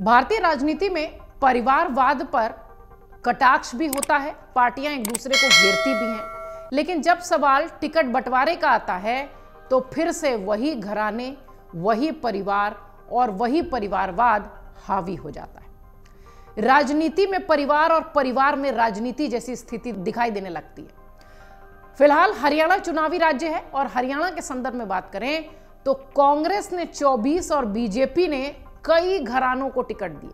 भारतीय राजनीति में परिवारवाद पर कटाक्ष भी होता है, पार्टियां एक दूसरे को घेरती भी हैं, लेकिन जब सवाल टिकट बंटवारे का आता है तो फिर से वही घराने, वही परिवार और वही परिवारवाद हावी हो जाता है। राजनीति में परिवार और परिवार में राजनीति जैसी स्थिति दिखाई देने लगती है। फिलहाल हरियाणा चुनावी राज्य है और हरियाणा के संदर्भ में बात करें तो कांग्रेस ने 24 और बीजेपी ने कई घरानों को टिकट दिए।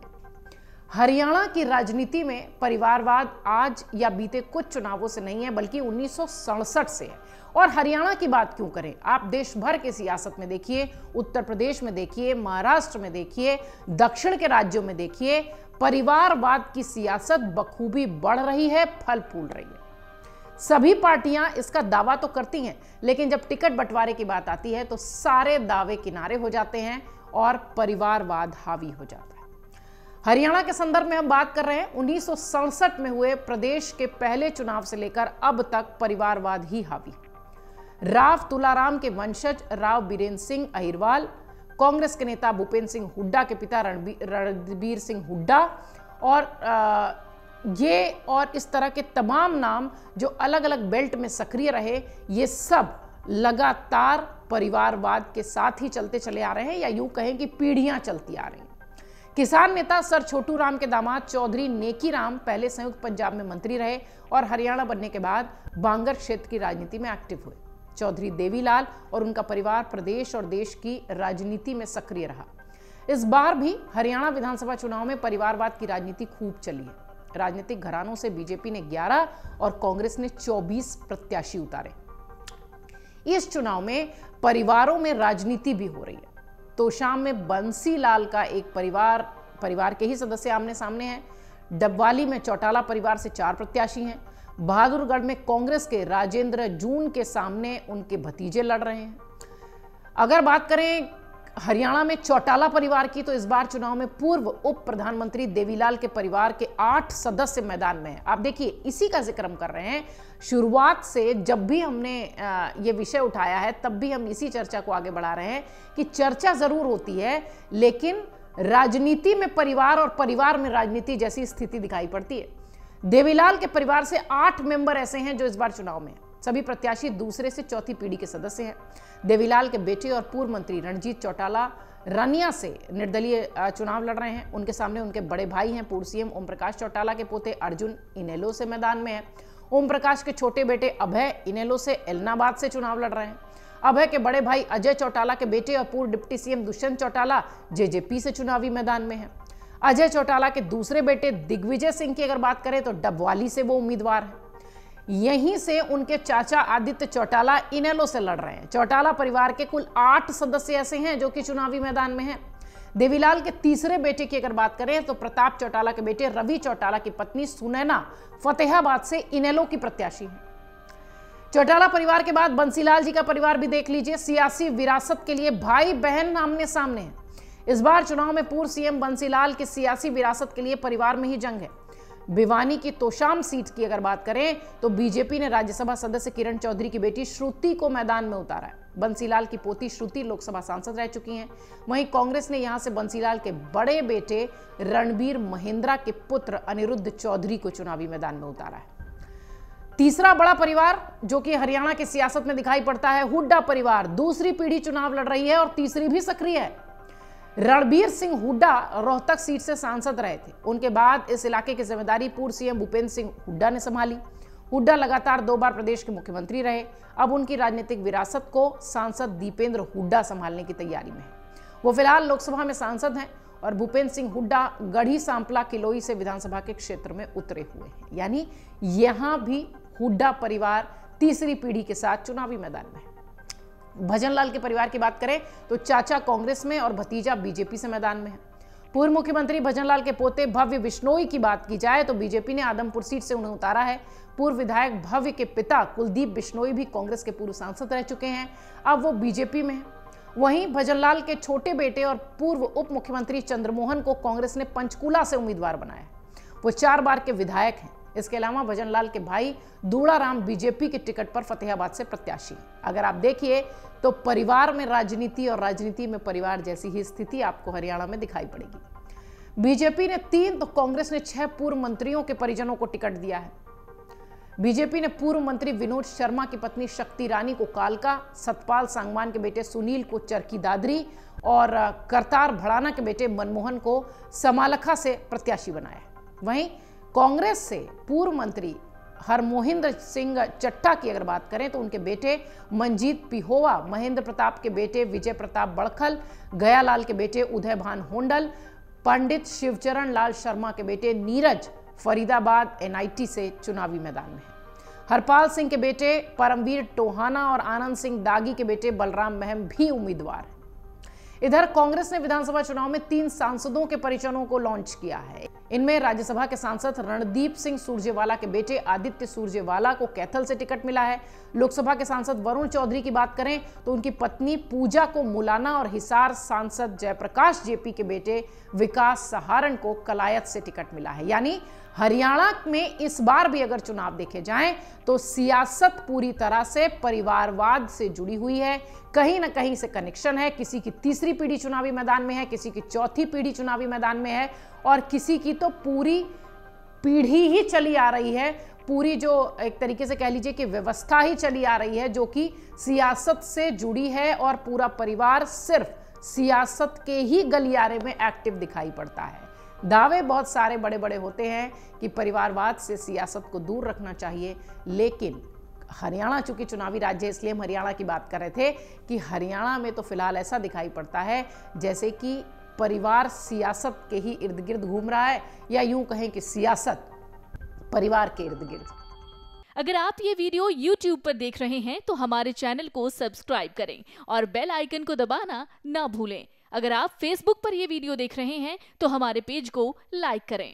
हरियाणा की राजनीति में परिवारवाद आज या बीते कुछ चुनावों से नहीं है, बल्कि 1967 से है। और हरियाणा की बात क्यों करें, आप देश भर की सियासत में देखिए, उत्तर प्रदेश में देखिए, महाराष्ट्र में देखिए, दक्षिण के राज्यों में देखिए, परिवारवाद की सियासत बखूबी बढ़ रही है, फल फूल रही है। सभी पार्टियां इसका दावा तो करती हैं, लेकिन जब टिकट बंटवारे की बात आती है तो सारे दावे किनारे हो जाते हैं और परिवारवाद हावी हो जाता है। हरियाणा के संदर्भ में हम बात कर रहे हैं 1967 में हुए प्रदेश के पहले चुनाव से लेकर अब तक परिवारवाद ही हावी। राव तुलाराम के वंशज राव बीरेंद्र सिंह अहिरवाल, कांग्रेस के नेता भूपेंद्र सिंह हुड्डा के पिता रणबीर सिंह हुड्डा और इस तरह के तमाम नाम जो अलग अलग बेल्ट में सक्रिय रहे, ये सब लगातार परिवारवाद के साथ ही चलते चले आ रहे हैं, या यूं कहें कि पीढ़ियां चलती आ रही हैं। किसान नेता सर छोटू राम के दामाद चौधरी नेकी राम पहले संयुक्त पंजाब में मंत्री रहे और हरियाणा बनने के बाद बांगर क्षेत्र की राजनीति में एक्टिव हुए। चौधरी देवीलाल और उनका परिवार प्रदेश और देश की राजनीति में सक्रिय रहा। इस बार भी हरियाणा विधानसभा चुनाव में परिवारवाद की राजनीति खूब चली है। राजनीतिक घरानों से बीजेपी ने 11 और कांग्रेस ने 24 प्रत्याशी उतारे। इस चुनाव में परिवारों में राजनीति भी हो रही है। तोशाम में बंसीलाल का एक परिवार के ही सदस्य आमने सामने हैं। डबवाली में चौटाला परिवार से 4 प्रत्याशी हैं। बहादुरगढ़ में कांग्रेस के राजेंद्र जून के सामने उनके भतीजे लड़ रहे हैं। अगर बात करें हरियाणा में चौटाला परिवार की, तो इस बार चुनाव में पूर्व उप प्रधानमंत्री देवीलाल के परिवार के 8 सदस्य मैदान में हैं। आप देखिए, इसी का जिक्र हम कर रहे हैं। शुरुआत से जब भी हमने ये विषय उठाया है, तब भी हम इसी चर्चा को आगे बढ़ा रहे हैं कि चर्चा जरूर होती है, लेकिन राजनीति में परिवार और परिवार में राजनीति जैसी स्थिति दिखाई पड़ती है। देवीलाल के परिवार से 8 मेंबर ऐसे हैं जो इस बार चुनाव में हैं। सभी प्रत्याशी दूसरे से चौथी पीढ़ी के सदस्य हैं। देवीलाल के बेटे और पूर्व मंत्री रणजीत चौटाला रानिया से निर्दलीय चुनाव लड़ रहे हैं। उनके सामने उनके बड़े भाई हैं पूर्व सीएम ओम प्रकाश चौटाला के पोते अर्जुन इनेलो से मैदान में है। ओम प्रकाश के छोटे बेटे अभय इनेलो से एलनाबाद से चुनाव लड़ रहे हैं। अभय के बड़े भाई अजय चौटाला के बेटे और पूर्व deputy CM Dushyant Chautala JJP से चुनावी मैदान में है। अजय चौटाला के दूसरे बेटे दिग्विजय सिंह की अगर बात करें तो डबवाली से वो उम्मीदवार है। यहीं से उनके चाचा आदित्य चौटाला इनेलो से लड़ रहे हैं। चौटाला परिवार के कुल 8 सदस्य ऐसे हैं जो कि चुनावी मैदान में हैं। देवीलाल के तीसरे बेटे की अगर बात करें तो प्रताप चौटाला के बेटे रवि चौटाला की पत्नी सुनैना फतेहाबाद से इनेलो की प्रत्याशी है। चौटाला परिवार के बाद बंसीलाल जी का परिवार भी देख लीजिए। सियासी विरासत के लिए भाई बहन आमने सामने हैं। इस बार चुनाव में पूर्व सीएम बंसीलाल की सियासी विरासत के लिए परिवार में ही जंग है। भिवानी की तोशाम सीट की अगर बात करें तो बीजेपी ने राज्यसभा सदस्य किरण चौधरी की बेटी श्रुति को मैदान में उतारा है। बंसीलाल की पोती श्रुति लोकसभा सांसद रह चुकी हैं। वहीं कांग्रेस ने यहां से बंसीलाल के बड़े बेटे रणबीर महेंद्रा के पुत्र अनिरुद्ध चौधरी को चुनावी मैदान में उतारा है। तीसरा बड़ा परिवार जो कि हरियाणा की सियासत में दिखाई पड़ता है, हुड्डा परिवार, दूसरी पीढ़ी चुनाव लड़ रही है और तीसरी भी सक्रिय है। रणबीर सिंह हुड्डा रोहतक सीट से सांसद रहे थे। उनके बाद इस इलाके की जिम्मेदारी पूर्व सीएम भूपेंद्र सिंह हुड्डा ने संभाली। हुड्डा लगातार 2 बार प्रदेश के मुख्यमंत्री रहे। अब उनकी राजनीतिक विरासत को सांसद दीपेंद्र हुड्डा संभालने की तैयारी में है। वो फिलहाल लोकसभा में सांसद हैं और भूपेंद्र सिंह हुड्डा गढ़ी सांपला किलोई से विधानसभा के क्षेत्र में उतरे हुए हैं। यानी यहां भी हुड्डा परिवार तीसरी पीढ़ी के साथ चुनावी मैदान में है। भजनलाल के परिवार की बात करें तो चाचा कांग्रेस में और भतीजा बीजेपी से मैदान में है। पूर्व मुख्यमंत्री भजनलाल के पोते भव्य बिश्नोई की बात की जाए तो बीजेपी ने आदमपुर सीट से उन्हें उतारा है। पूर्व विधायक भव्य के पिता कुलदीप बिश्नोई भी कांग्रेस के पूर्व सांसद रह चुके हैं, अब वो बीजेपी में है। वहीं भजनलाल के छोटे बेटे और पूर्व उप मुख्यमंत्री चंद्रमोहन को कांग्रेस ने पंचकूला से उम्मीदवार बनाया। वो 4 बार के विधायक हैं। इसके अलावा भजनलाल के भाई दूड़ाराम बीजेपी के टिकट पर फतेहाबाद से प्रत्याशी। अगर आप देखिए तो परिवार में राजनीति और राजनीति में परिवार जैसी ही स्थिति आपको हरियाणा में दिखाई पड़ेगी। बीजेपी ने 3 तो कांग्रेस ने 6 पूर्व मंत्रियों के परिजनों को टिकट दिया है। बीजेपी ने पूर्व मंत्री विनोद शर्मा की पत्नी शक्ति रानी को कालका, सतपाल सांगवान के बेटे सुनील को चरखी दादरी और करतार भड़ाना के बेटे मनमोहन को समालखा से प्रत्याशी बनाया। वहीं कांग्रेस से पूर्व मंत्री हरमोहिंद्र सिंह चट्टा की अगर बात करें तो उनके बेटे मंजीत पिहोवा, महेंद्र प्रताप के बेटे विजय प्रताप बड़खल, गयालाल के बेटे उदय भान होंडल, पंडित शिवचरण लाल शर्मा के बेटे नीरज फरीदाबाद एनआईटी से चुनावी मैदान में है। हरपाल सिंह के बेटे परमवीर टोहाना और आनंद सिंह दागी के बेटे बलराम महम भी उम्मीदवार हैं। इधर कांग्रेस ने विधानसभा चुनाव में 3 सांसदों के परिजनों को लॉन्च किया है। इनमें राज्यसभा के सांसद रणदीप सिंह सुरजेवाला के बेटे आदित्य सुरजेवाला को कैथल से टिकट मिला है। लोकसभा के सांसद वरुण चौधरी की बात करें तो उनकी पत्नी पूजा को मुलाना और हिसार सांसद जयप्रकाश जेपी के बेटे विकास सहारण को कलायत से टिकट मिला है। यानी हरियाणा में इस बार भी अगर चुनाव देखे जाएं तो सियासत पूरी तरह से परिवारवाद से जुड़ी हुई है। कहीं ना कहीं से कनेक्शन है। किसी की तीसरी पीढ़ी चुनावी मैदान में है, किसी की चौथी पीढ़ी चुनावी मैदान में है और किसी की तो पूरी पीढ़ी ही चली आ रही है। पूरी जो एक तरीके से कह लीजिए कि व्यवस्था ही चली आ रही है जो कि सियासत से जुड़ी है और पूरा परिवार सिर्फ सियासत के ही गलियारे में एक्टिव दिखाई पड़ता है। दावे बहुत सारे बड़े बड़े होते हैं कि परिवारवाद से सियासत को दूर रखना चाहिए, लेकिन हरियाणा चूंकि चुनावी राज्य है इसलिए हम हरियाणा की बात कर रहे थे कि हरियाणा में तो फिलहाल ऐसा दिखाई पड़ता है जैसे कि परिवार सियासत के ही इर्द गिर्द घूम रहा है, या यूं कहें कि सियासत परिवार के इर्द गिर्द। अगर आप ये वीडियो YouTube पर देख रहे हैं तो हमारे चैनल को सब्सक्राइब करें और बेल आइकन को दबाना ना भूलें। अगर आप Facebook पर ये वीडियो देख रहे हैं तो हमारे पेज को लाइक करें।